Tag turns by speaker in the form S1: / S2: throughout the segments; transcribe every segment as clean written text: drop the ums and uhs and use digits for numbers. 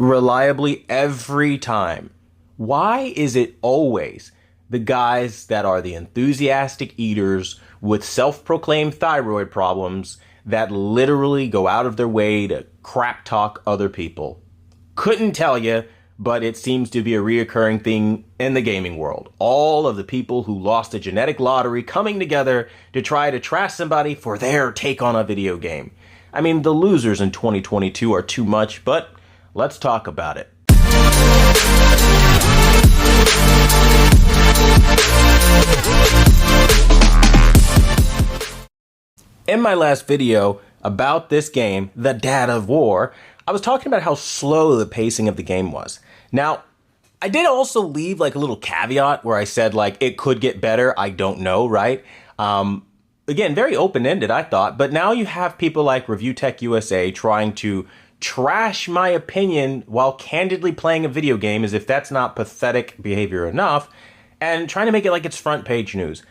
S1: reliably every time. Why is it always the guys that are the enthusiastic eaters with self-proclaimed thyroid problems that literally go out of their way to crap talk other people? Couldn't tell you, but it seems to be a reoccurring thing in the gaming world. All of the people who lost a genetic lottery coming together to try to trash somebody for their take on a video game. I mean, the losers in 2022 are too much, but let's talk about it. In my last video about this game, The Dad of War, I was talking about how slow the pacing of the game was. Now, I did also leave like a little caveat where I said like it could get better. I don't know, right? Again, very open-ended, I thought. But now you have people like Review Tech USA trying to trash my opinion while candidly playing a video game, as if that's not pathetic behavior enough, and trying to make it like it's front page news.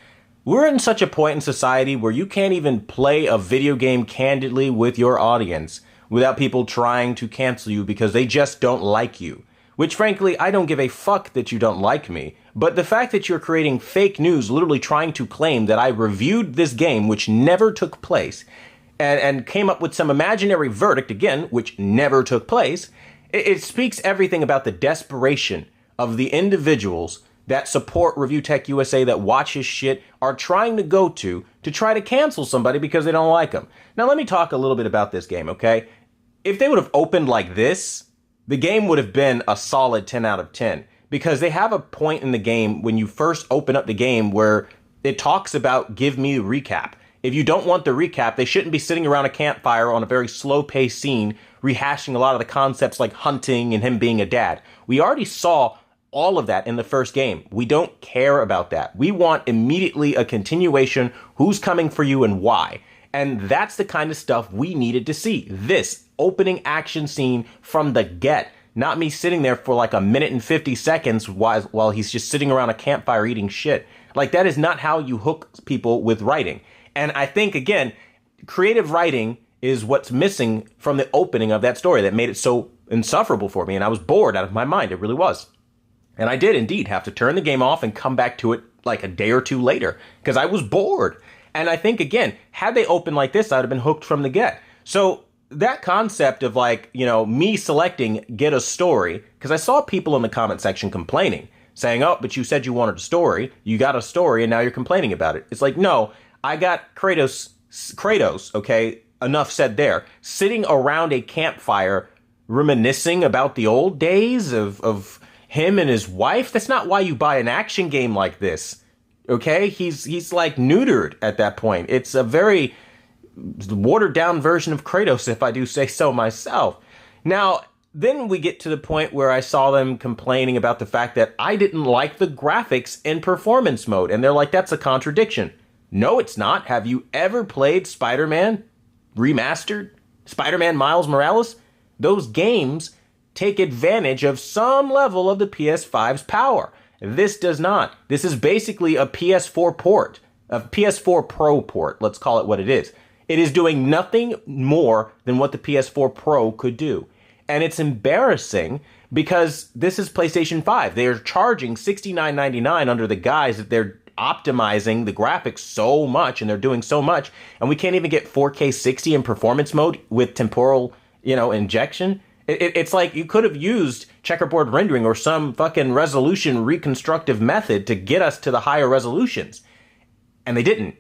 S1: We're in such a point in society where you can't even play a video game candidly with your audience without people trying to cancel you because they just don't like you. Which, frankly, I don't give a fuck that you don't like me. But the fact that you're creating fake news, literally trying to claim that I reviewed this game, which never took place, and came up with some imaginary verdict, again, which never took place, it speaks everything about the desperation of the individuals that support Review Tech USA, that watch his shit, are trying to go to try to cancel somebody because they don't like them. Now, let me talk a little bit about this game, okay? If they would have opened like this, the game would have been a solid 10 out of 10. Because they have a point in the game when you first open up the game where it talks about give me a recap. If you don't want the recap, they shouldn't be sitting around a campfire on a very slow-paced scene rehashing a lot of the concepts like hunting and him being a dad. We already saw all of that in the first game. We don't care about that. We want immediately a continuation, who's coming for you and why. And that's the kind of stuff we needed to see. This opening action scene from the get. Not me sitting there for like a minute and 50 seconds while he's just sitting around a campfire eating shit. Like, that is not how you hook people with writing. And I think, again, creative writing is what's missing from the opening of that story that made it so insufferable for me. And I was bored out of my mind. It really was. And I did indeed have to turn the game off and come back to it like a day or two later because I was bored. And I think, again, had they opened like this, I'd have been hooked from the get. So that concept of like, you know, me selecting get a story, because I saw people in the comment section complaining, saying, oh, but you said you wanted a story, you got a story, and now you're complaining about it. It's like, no, I got Kratos, okay, enough said there, sitting around a campfire reminiscing about the old days of him and his wife. That's not why you buy an action game like this, okay? He's like neutered at that point. It's a very watered down version of Kratos, if I do say so myself. Now, then we get to the point where I saw them complaining about the fact that I didn't like the graphics in performance mode. And they're like, that's a contradiction. No, it's not. Have you ever played Spider-Man Remastered? Spider-Man Miles Morales? Those games take advantage of some level of the PS5's power. This does not. This is basically a PS4 port, a PS4 Pro port. Let's call it what it is. It is doing nothing more than what the PS4 Pro could do. And it's embarrassing because this is PlayStation 5. They are charging $69.99 under the guise that they're optimizing the graphics so much and they're doing so much. And we can't even get 4K 60 in performance mode with temporal, injection. It's like you could have used checkerboard rendering or some fucking resolution reconstructive method to get us to the higher resolutions. And they didn't.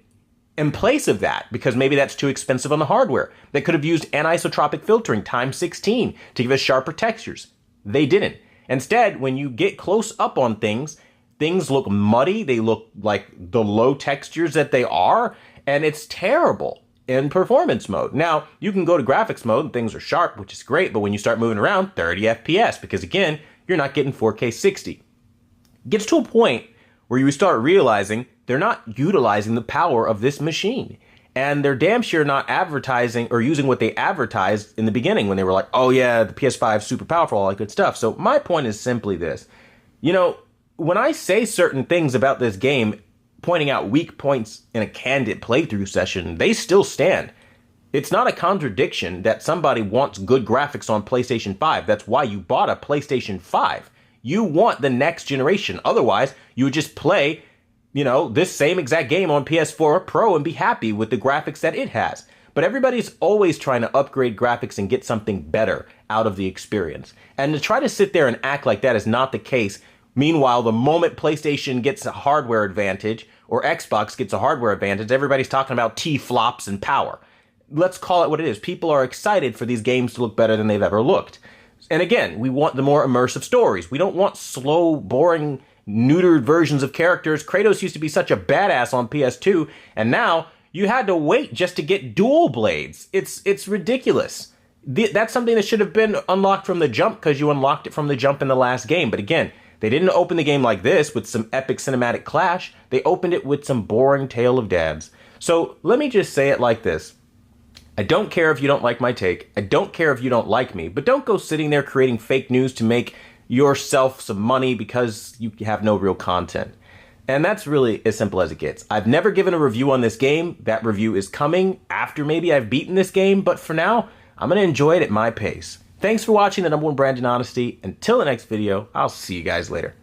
S1: In place of that, because maybe that's too expensive on the hardware, they could have used anisotropic filtering times 16 to give us sharper textures. They didn't. Instead, when you get close up on things look muddy, they look like the low textures that they are, and it's terrible in performance mode. Now, you can go to graphics mode and things are sharp, which is great, but when you start moving around, 30 FPS, because again, you're not getting 4K 60. It gets to a point where you start realizing they're not utilizing the power of this machine. And they're damn sure not advertising or using what they advertised in the beginning when they were like, oh yeah, the PS5 is super powerful, all that good stuff. So my point is simply this. When I say certain things about this game, pointing out weak points in a candid playthrough session, they still stand. It's not a contradiction that somebody wants good graphics on PlayStation 5. That's why you bought a PlayStation 5. You want the next generation. Otherwise, you would just play, this same exact game on PS4 Pro and be happy with the graphics that it has. But everybody's always trying to upgrade graphics and get something better out of the experience. And to try to sit there and act like that is not the case. Meanwhile, the moment PlayStation gets a hardware advantage or Xbox gets a hardware advantage, everybody's talking about T-flops and power. Let's call it what it is. People are excited for these games to look better than they've ever looked. And again, we want the more immersive stories. We don't want slow, boring, neutered versions of characters. Kratos used to be such a badass on PS2, and now you had to wait just to get dual blades. It's ridiculous. That's something that should have been unlocked from the jump because you unlocked it from the jump in the last game. But again, they didn't open the game like this with some epic cinematic clash. They opened it with some boring tale of dads. So let me just say it like this. I don't care if you don't like my take. I don't care if you don't like me. But don't go sitting there creating fake news to make yourself some money because you have no real content. And that's really as simple as it gets. I've never given a review on this game. That review is coming after maybe I've beaten this game. But for now, I'm going to enjoy it at my pace. Thanks for watching the #1 brand in honesty. Until the next video, I'll see you guys later.